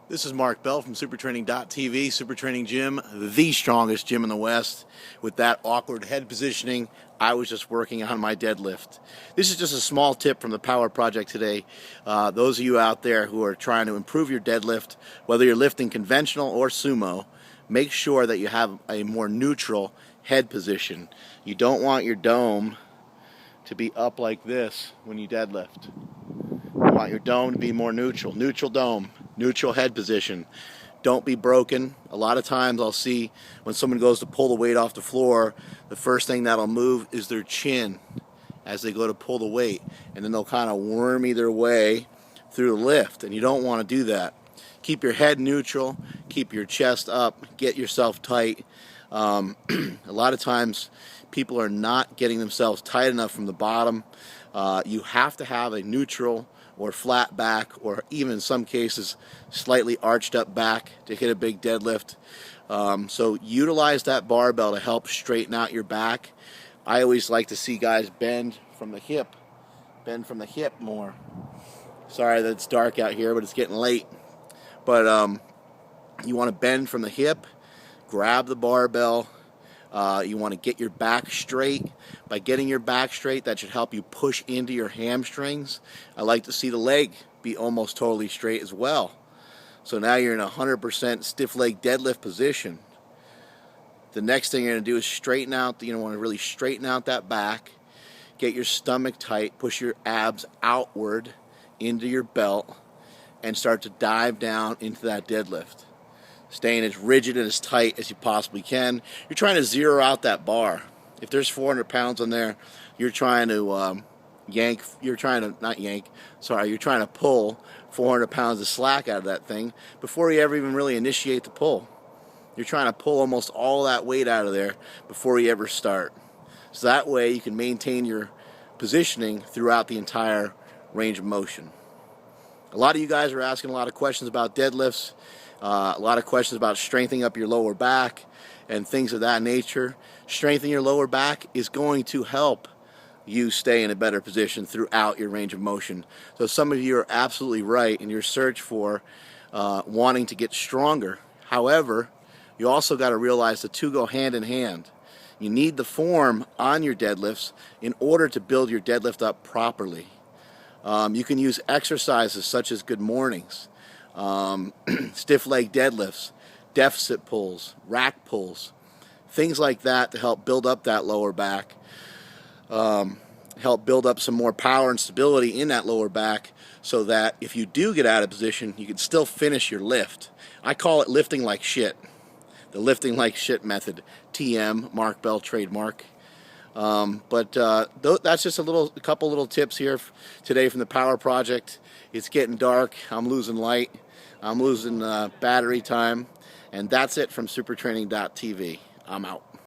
This is Mark Bell from SuperTraining.tv, Super Training Gym, the strongest gym in the West. With that awkward head positioning, I was just working on my deadlift. This is just a small tip from the Power Project today. Those of you out there who are trying to improve your deadlift, whether you're lifting conventional or sumo, make sure that you have a more neutral head position. You don't want your dome to be up like this when you deadlift. You want your dome to be more neutral. Neutral dome, neutral head position. Don't be broken. A lot of times I'll see when someone goes to pull the weight off the floor, the first thing that'll move is their chin as they go to pull the weight. And then they'll kind of wormy their way through the lift. And you don't want to do that. Keep your head neutral. Keep your chest up. Get yourself tight. A lot of times people are not getting themselves tight enough from the bottom. You have to have a neutral or flat back, or even in some cases slightly arched up back to hit a big deadlift. So utilize that barbell to help straighten out your back. I always like to see guys bend from the hip more. Sorry that it's dark out here, but it's getting late. But you want to bend from the hip, grab the barbell. You want to get your back straight. By getting your back straight, that should help you push into your hamstrings. I like to see the leg be almost totally straight as well. So now you're in a 100% stiff leg deadlift position. The next thing you're going to do is straighten out, want to really straighten out that back. Get your stomach tight, push your abs outward into your belt, and start to dive down into that deadlift. Staying as rigid and as tight as you possibly can. You're trying to zero out that bar. If there's 400 pounds on there, you're trying to you're trying to pull 400 pounds of slack out of that thing before you ever even really initiate the pull. You're trying to pull almost all that weight out of there before you ever start. So that way you can maintain your positioning throughout the entire range of motion. A lot of you guys are asking a lot of questions about deadlifts. A lot of questions about strengthening up your lower back and things of that nature. Strengthening your lower back is going to help you stay in a better position throughout your range of motion. So some of you are absolutely right in your search for wanting to get stronger. However, you also got to realize the two go hand in hand. You need the form on your deadlifts in order to build your deadlift up properly. You can use exercises such as good mornings, stiff leg deadlifts, deficit pulls, rack pulls, things like that to help build up that lower back, help build up some more power and stability in that lower back so that if you do get out of position, you can still finish your lift. I call it lifting like shit. The lifting like shit method, TM, Mark Bell trademark. That's just a couple little tips here today from the Power Project. It's getting dark. I'm losing light. I'm losing battery time. And that's it from SuperTraining.tv. I'm out.